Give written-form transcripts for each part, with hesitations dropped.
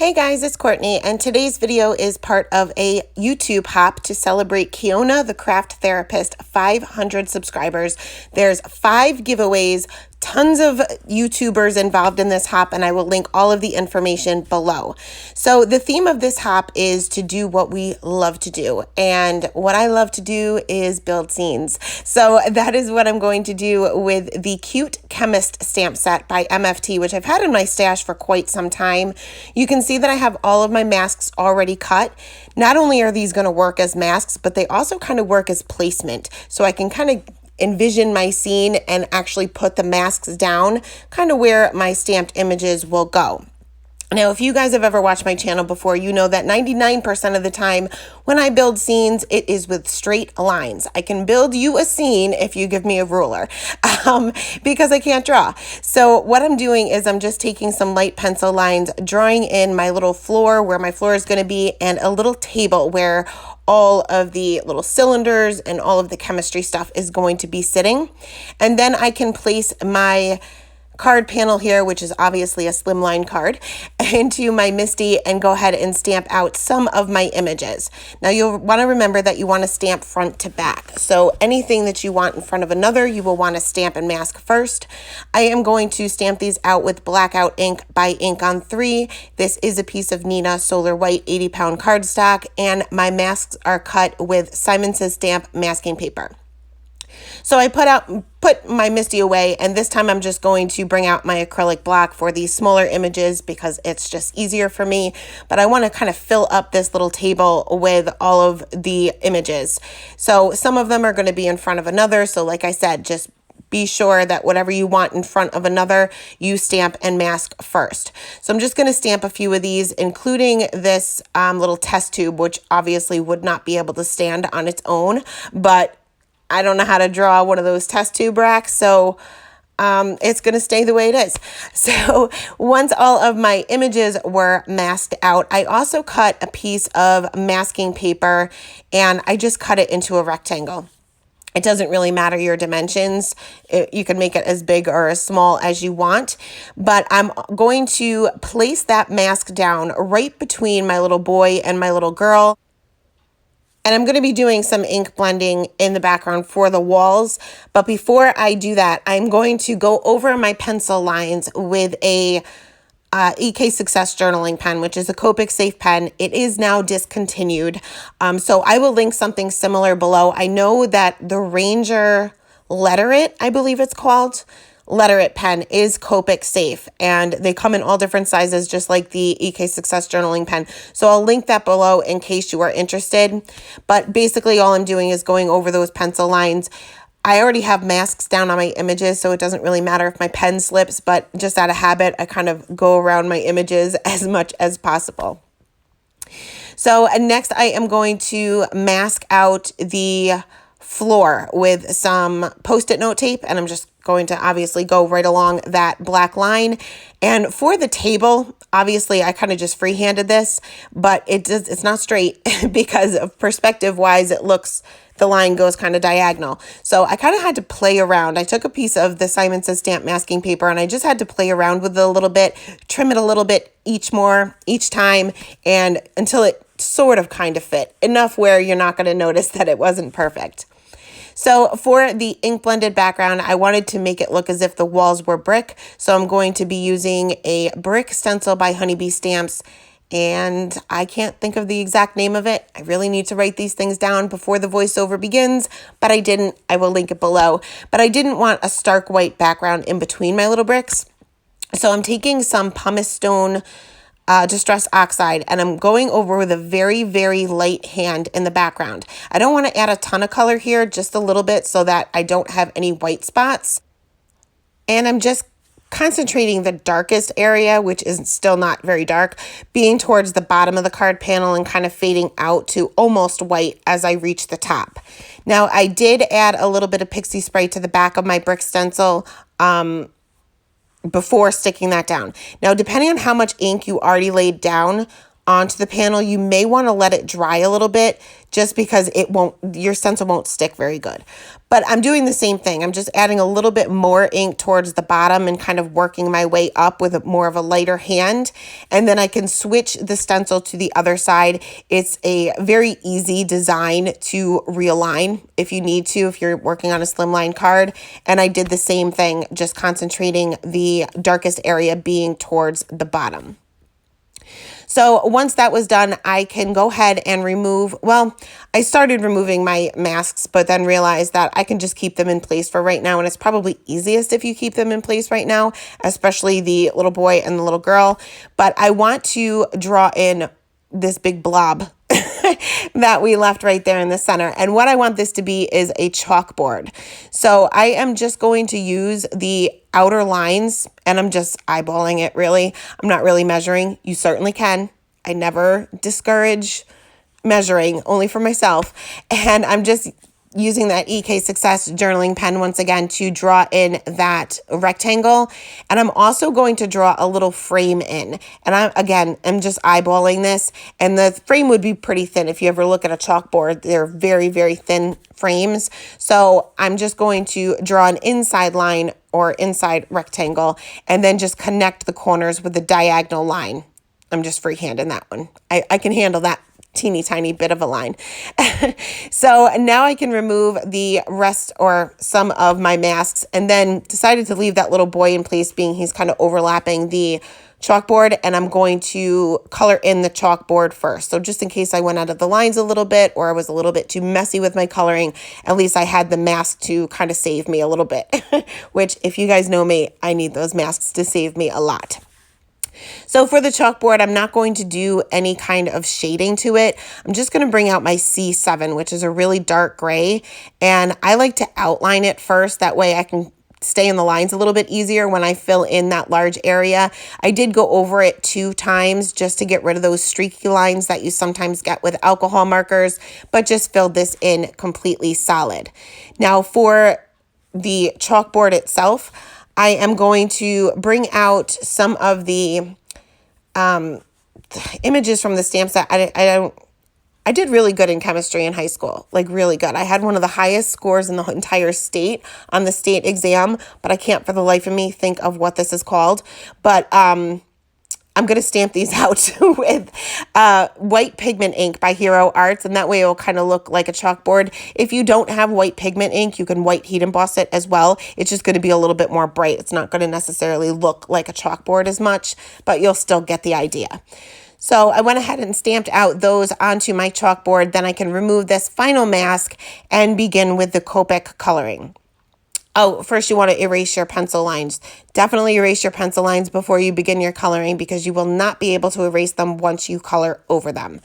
Hey guys, it's Courtney, and today's video is part of a YouTube hop to celebrate Kiona, the craft therapist, 500 subscribers. There's 5 giveaways, tons of YouTubers involved in this hop, and I will link all of the information below. So the theme of this hop is to do what we love to do, and what I love to do is build scenes. So that is what I'm going to do with the Cute Chemist stamp set by MFT, which I've had in my stash for quite some time. You can see that I have all of my masks already cut. Not only are these going to work as masks, but they also kind of work as placement. So I can kind of envision my scene and actually put the masks down kind of where my stamped images will go. Now, if you guys have ever watched my channel before, you know that 99% of the time when I build scenes, it is with straight lines. I can build you a scene if you give me a ruler because I can't draw. So what I'm doing is I'm just taking some light pencil lines, drawing in my little floor where my floor is going to be, and a little table where all of the little cylinders and all of the chemistry stuff is going to be sitting. And then I can place my card panel here, which is obviously a slimline card, into my MISTI and go ahead and stamp out some of my images. Now you'll want to remember that you want to stamp front to back. So anything that you want in front of another, you will want to stamp and mask first. I am going to stamp these out with Blackout ink by Ink on 3. This is a piece of Nina Solar White 80-pound cardstock, and my masks are cut with Simon Says Stamp masking paper. So I put my MISTI away, and this time I'm just going to bring out my acrylic block for these smaller images because it's just easier for me. But I want to kind of fill up this little table with all of the images. So some of them are going to be in front of another. So like I said, just be sure that whatever you want in front of another, you stamp and mask first. So I'm just going to stamp a few of these, including this little test tube, which obviously would not be able to stand on its own, but I don't know how to draw one of those test tube racks, so it's going to stay the way it is. So once all of my images were masked out, I also cut a piece of masking paper, and I just cut it into a rectangle. It doesn't really matter your dimensions. You can make it as big or as small as you want, but I'm going to place that mask down right between my little boy and my little girl. And I'm going to be doing some ink blending in the background for the walls. But before I do that, I'm going to go over my pencil lines with a EK Success journaling pen, which is a Copic Safe pen. It is now discontinued. So I will link something similar below. I know that the Ranger Letter It, I believe it's called, Letter It pen is Copic Safe, and they come in all different sizes, just like the EK Success journaling pen. So I'll link that below in case you are interested. But basically all I'm doing is going over those pencil lines. I already have masks down on my images, so it doesn't really matter if my pen slips, but just out of habit, I kind of go around my images as much as possible. So next I am going to mask out the floor with some Post-it note tape, and I'm just going to obviously go right along that black line. And for the table, obviously I kind of just freehanded this, but it's not straight because of perspective wise, the line goes kind of diagonal. So I kind of had to play around. I took a piece of the Simon Says Stamp masking paper, and I just had to play around with it a little bit, trim it a little bit each time, and until it sort of kind of fit enough where you're not going to notice that it wasn't perfect. So for the ink blended background, I wanted to make it look as if the walls were brick. So I'm going to be using a brick stencil by Honeybee Stamps, and I can't think of the exact name of it. I really need to write these things down before the voiceover begins, but I didn't. I will link it below. But I didn't want a stark white background in between my little bricks. So I'm taking some pumice stone Distress Oxide, and I'm going over with a very, very light hand in the background. I don't want to add a ton of color here, just a little bit so that I don't have any white spots. And I'm just concentrating the darkest area, which is still not very dark, being towards the bottom of the card panel and kind of fading out to almost white as I reach the top. Now, I did add a little bit of pixie spray to the back of my brick stencil before sticking that down. Now, depending on how much ink you already laid down onto the panel. You may want to let it dry a little bit just because your stencil won't stick very good. But I'm doing the same thing. I'm just adding a little bit more ink towards the bottom and kind of working my way up with more of a lighter hand. And then I can switch the stencil to the other side. It's a very easy design to realign if you need to, if you're working on a slimline card. And I did the same thing, just concentrating the darkest area being towards the bottom. So once that was done, I can go ahead and remove, well, I started removing my masks, but then realized that I can just keep them in place for right now. And it's probably easiest if you keep them in place right now, especially the little boy and the little girl. But I want to draw in this big blob that we left right there in the center. And what I want this to be is a chalkboard. So I am just going to use the outer lines, and I'm just eyeballing it, really. I'm not really measuring. You certainly can. I never discourage measuring, only for myself. And I'm just using that EK Success journaling pen once again to draw in that rectangle. And I'm also going to draw a little frame in. And I'm just eyeballing this. And the frame would be pretty thin. If you ever look at a chalkboard, they're very, very thin frames. So I'm just going to draw an inside line or inside rectangle and then just connect the corners with the diagonal line. I'm just freehanding that one. I can handle that teeny tiny bit of a line. So now I can remove the rest or some of my masks, and then decided to leave that little boy in place, being he's kind of overlapping the chalkboard, and I'm going to color in the chalkboard first. So just in case I went out of the lines a little bit or I was a little bit too messy with my coloring, at least I had the mask to kind of save me a little bit, which if you guys know me, I need those masks to save me a lot. So for the chalkboard, I'm not going to do any kind of shading to it. I'm just going to bring out my C7, which is a really dark gray, and I like to outline it first. That way I can stay in the lines a little bit easier when I fill in that large area. I did go over it 2 times just to get rid of those streaky lines that you sometimes get with alcohol markers, but just filled this in completely solid. Now for the chalkboard itself, I am going to bring out some of the images from the stamps that I did really good in chemistry in high school, like really good. I had one of the highest scores in the entire state on the state exam, but I can't for the life of me think of what this is called. But I'm going to stamp these out with white pigment ink by Hero Arts, and that way it will kind of look like a chalkboard. If you don't have white pigment ink, you can white heat emboss it as well. It's just going to be a little bit more bright. It's not going to necessarily look like a chalkboard as much, but you'll still get the idea. So I went ahead and stamped out those onto my chalkboard. Then I can remove this final mask and begin with the Copic coloring. Oh, first you want to erase your pencil lines. Definitely erase your pencil lines before you begin your coloring, because you will not be able to erase them once you color over them.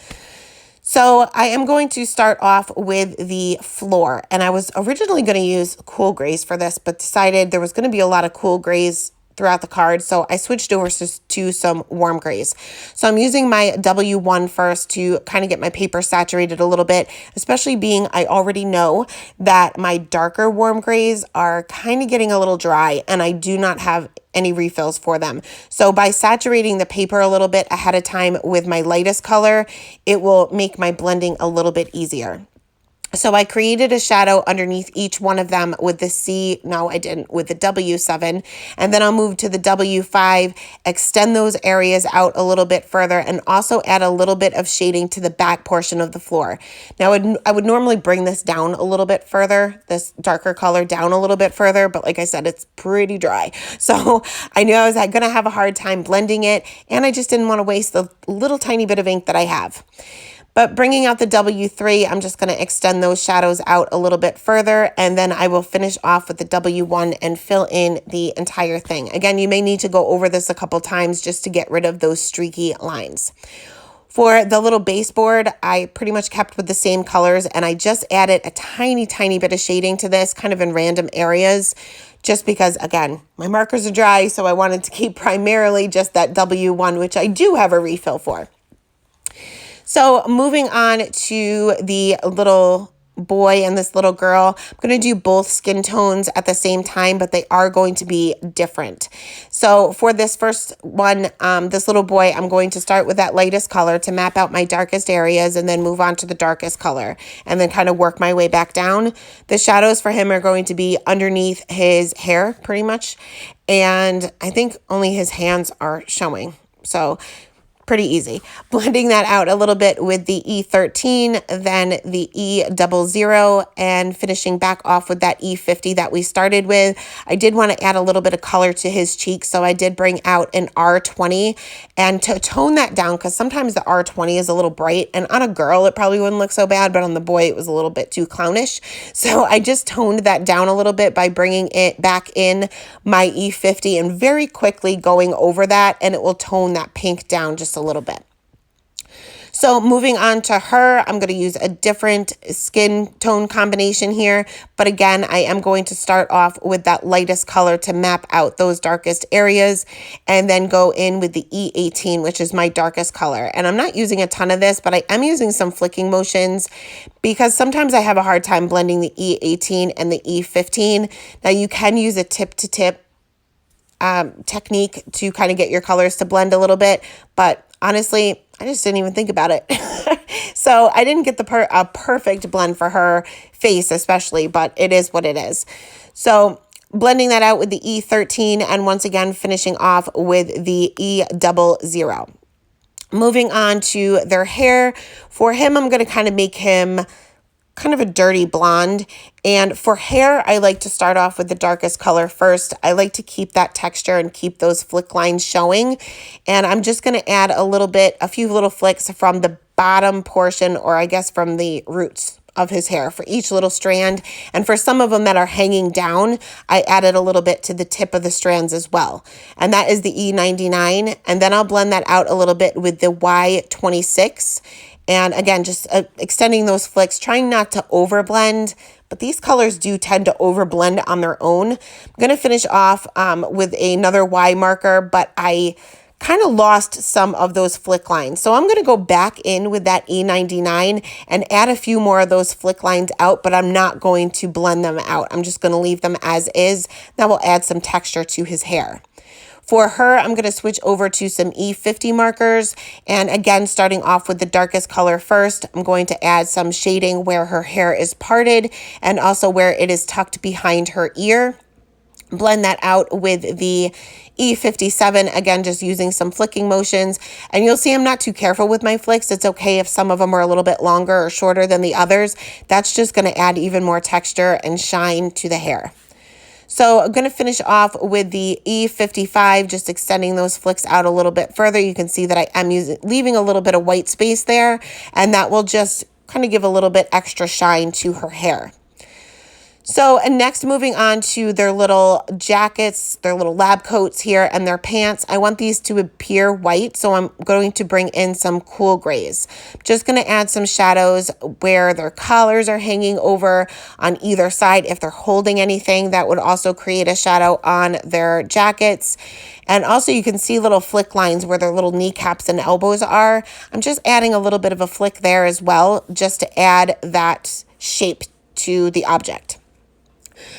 So I am going to start off with the floor, and I was originally going to use cool grays for this, but decided there was going to be a lot of cool grays throughout the card, so I switched over to some warm grays. So I'm using my W1 first to kind of get my paper saturated a little bit, especially being I already know that my darker warm grays are kind of getting a little dry, and I do not have any refills for them. So by saturating the paper a little bit ahead of time with my lightest color, it will make my blending a little bit easier. So I created a shadow underneath each one of them with the with the W7, and then I'll move to the W5, extend those areas out a little bit further, and also add a little bit of shading to the back portion of the floor. Now I would normally bring this down a little bit further, this darker color down a little bit further, but like I said, it's pretty dry. So I knew I was going to have a hard time blending it, and I just didn't want to waste the little tiny bit of ink that I have. But bringing out the W3, I'm just going to extend those shadows out a little bit further, and then I will finish off with the W1 and fill in the entire thing. Again, you may need to go over this a couple times just to get rid of those streaky lines. For the little baseboard, I pretty much kept with the same colors, and I just added a tiny, tiny bit of shading to this, kind of in random areas, just because, again, my markers are dry, so I wanted to keep primarily just that W1, which I do have a refill for. So moving on to the little boy and this little girl. I'm going to do both skin tones at the same time, but they are going to be different. So for this first one, this little boy, I'm going to start with that lightest color to map out my darkest areas and then move on to the darkest color and then kind of work my way back down. The shadows for him are going to be underneath his hair pretty much. And I think only his hands are showing. So pretty easy. Blending that out a little bit with the E13, then the E00, and finishing back off with that E50 that we started with. I did want to add a little bit of color to his cheeks, so I did bring out an R20, and to tone that down, because sometimes the R20 is a little bright, and on a girl it probably wouldn't look so bad, but on the boy it was a little bit too clownish. So I just toned that down a little bit by bringing it back in my E50 and very quickly going over that, and it will tone that pink down just a little bit. So moving on to her, I'm going to use a different skin tone combination here. But again, I am going to start off with that lightest color to map out those darkest areas and then go in with the E18, which is my darkest color. And I'm not using a ton of this, but I am using some flicking motions because sometimes I have a hard time blending the E18 and the E15. Now you can use a tip-to-tip technique to kind of get your colors to blend a little bit, but honestly, I just didn't even think about it. So I didn't get a perfect blend for her face especially, but it is what it is. So blending that out with the E13 and once again finishing off with the E00. Moving on to their hair. For him, I'm going to kind of make him kind of a dirty blonde. And for hair, I like to start off with the darkest color first. I like to keep that texture and keep those flick lines showing. And I'm just going to add a few little flicks from the bottom portion, or I guess from the roots of his hair for each little strand. And for some of them that are hanging down, I added a little bit to the tip of the strands as well. And that is the E99. And then I'll blend that out a little bit with the Y26. And again, just extending those flicks, trying not to overblend, but these colors do tend to overblend on their own. I'm going to finish off with another Y marker, but I kind of lost some of those flick lines. So I'm going to go back in with that E99 and add a few more of those flick lines out, but I'm not going to blend them out. I'm just going to leave them as is. That will add some texture to his hair. For her, I'm going to switch over to some E50 markers. And again, starting off with the darkest color first, I'm going to add some shading where her hair is parted and also where it is tucked behind her ear. Blend that out with the E57, again, just using some flicking motions. And you'll see I'm not too careful with my flicks. It's okay if some of them are a little bit longer or shorter than the others. That's just going to add even more texture and shine to the hair. So I'm going to finish off with the E55, just extending those flicks out a little bit further. You can see that I am leaving a little bit of white space there, and that will just kind of give a little bit extra shine to her hair. So, and next, moving on to their little jackets, their little lab coats here, and their pants. I want these to appear white, so I'm going to bring in some cool grays. Just going to add some shadows where their collars are hanging over on either side. If they're holding anything, that would also create a shadow on their jackets. And also you can see little flick lines where their little kneecaps and elbows are. I'm just adding a little bit of a flick there as well, just to add that shape to the object.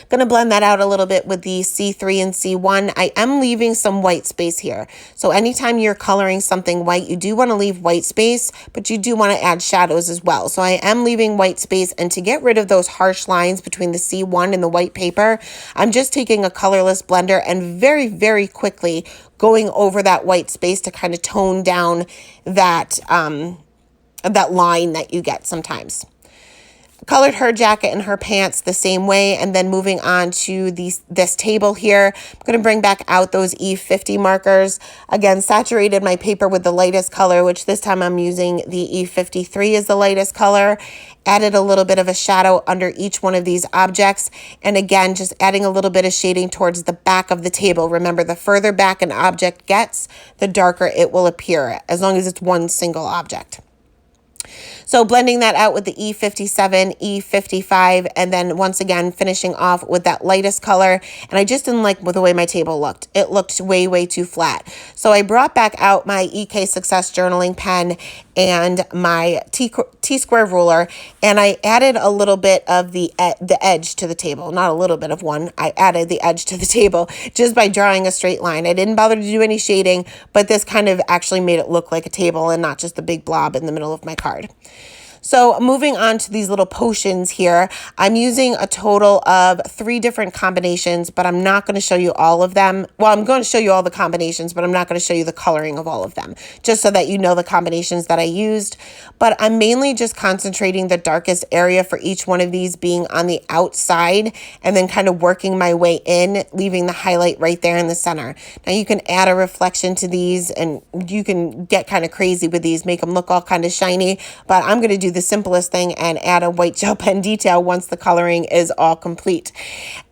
Going to blend that out a little bit with the C3 and C1. I am leaving some white space here. So anytime you're coloring something white, you do want to leave white space, but you do want to add shadows as well. So I am leaving white space, and to get rid of those harsh lines between the C1 and the white paper, I'm just taking a colorless blender and very, very quickly going over that white space to kind of tone down that, that line that you get sometimes. Colored her jacket and her pants the same way, and then moving on to this table here, I'm going to bring back out those E50 markers. Again, saturated my paper with the lightest color, which this time I'm using the E53 as the lightest color. Added a little bit of a shadow under each one of these objects, and again, just adding a little bit of shading towards the back of the table. Remember, the further back an object gets, the darker it will appear, as long as it's one single object. So blending that out with the E57, E55, and then once again finishing off with that lightest color. And I just didn't like the way my table looked. It looked way, way too flat. So I brought back out my EK Success journaling pen and my T-square ruler, and I added a little bit of the edge to the table. Not a little bit of one. I added the edge to the table just by drawing a straight line. I didn't bother to do any shading, but this kind of actually made it look like a table and not just a big blob in the middle of my card. So moving on to these little potions here, I'm using a total of 3 different combinations, but I'm not going to show you all of them. Well, I'm going to show you all the combinations, but I'm not going to show you the coloring of all of them, just so that you know the combinations that I used. But I'm mainly just concentrating the darkest area for each one of these being on the outside, and then kind of working my way in, leaving the highlight right there in the center. Now you can add a reflection to these, and you can get kind of crazy with these, make them look all kind of shiny, but I'm going to do the simplest thing and add a white gel pen detail once the coloring is all complete.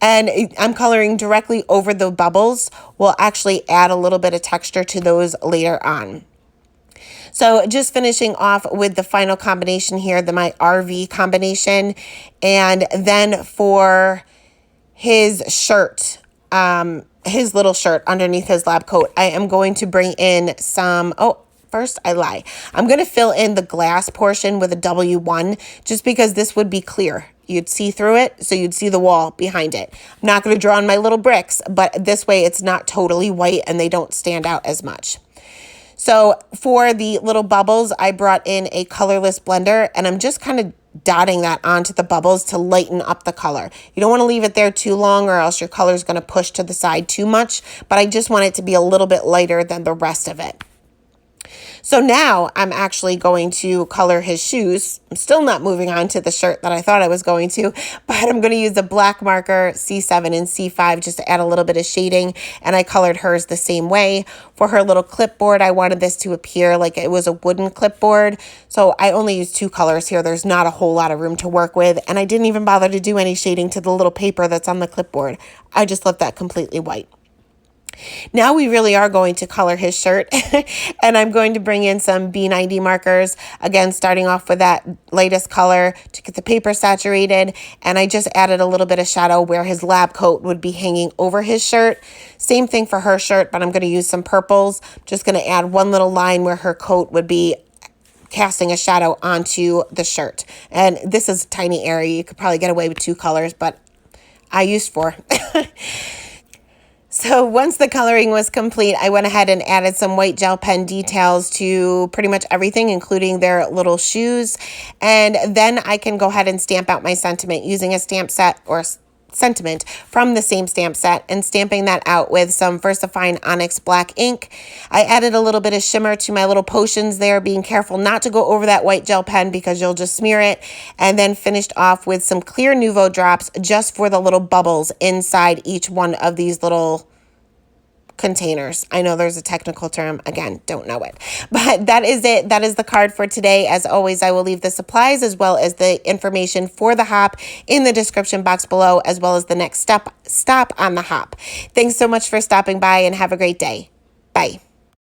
And I'm coloring directly over the bubbles. We'll actually add a little bit of texture to those later on. So just finishing off with the final combination here, my RV combination. And then for his shirt, his little shirt underneath his lab coat, I am going to bring in some, first, I lie. I'm going to fill in the glass portion with a W1 just because this would be clear. You'd see through it, so you'd see the wall behind it. I'm not going to draw on my little bricks, but this way it's not totally white and they don't stand out as much. So for the little bubbles, I brought in a colorless blender, and I'm just kind of dotting that onto the bubbles to lighten up the color. You don't want to leave it there too long or else your color is going to push to the side too much, but I just want it to be a little bit lighter than the rest of it. So now I'm actually going to color his shoes. I'm still not moving on to the shirt that I thought I was going to, but I'm going to use a black marker, C7 and C5, just to add a little bit of shading, and I colored hers the same way. For her little clipboard, I wanted this to appear like it was a wooden clipboard, so I only used 2 colors here. There's not a whole lot of room to work with, and I didn't even bother to do any shading to the little paper that's on the clipboard. I just left that completely white. Now we really are going to color his shirt, and I'm going to bring in some B90 markers, again starting off with that lightest color to get the paper saturated, and I just added a little bit of shadow where his lab coat would be hanging over his shirt. Same thing for her shirt, but I'm going to use some purples. Just going to add one little line where her coat would be casting a shadow onto the shirt. And this is a tiny area. You could probably get away with 2 colors, but I used 4. So once the coloring was complete, I went ahead and added some white gel pen details to pretty much everything, including their little shoes. And then I can go ahead and stamp out my sentiment using a stamp set or sentiment from the same stamp set, and stamping that out with some VersaFine Onyx black ink. I added a little bit of shimmer to my little potions there, being careful not to go over that white gel pen because you'll just smear it, and then finished off with some clear Nuvo drops just for the little bubbles inside each one of these little containers. I know there's a technical term. Again, don't know it. But that is it. That is the card for today. As always, I will leave the supplies as well as the information for the hop in the description box below, as well as the next stop on the hop. Thanks so much for stopping by, and have a great day. Bye.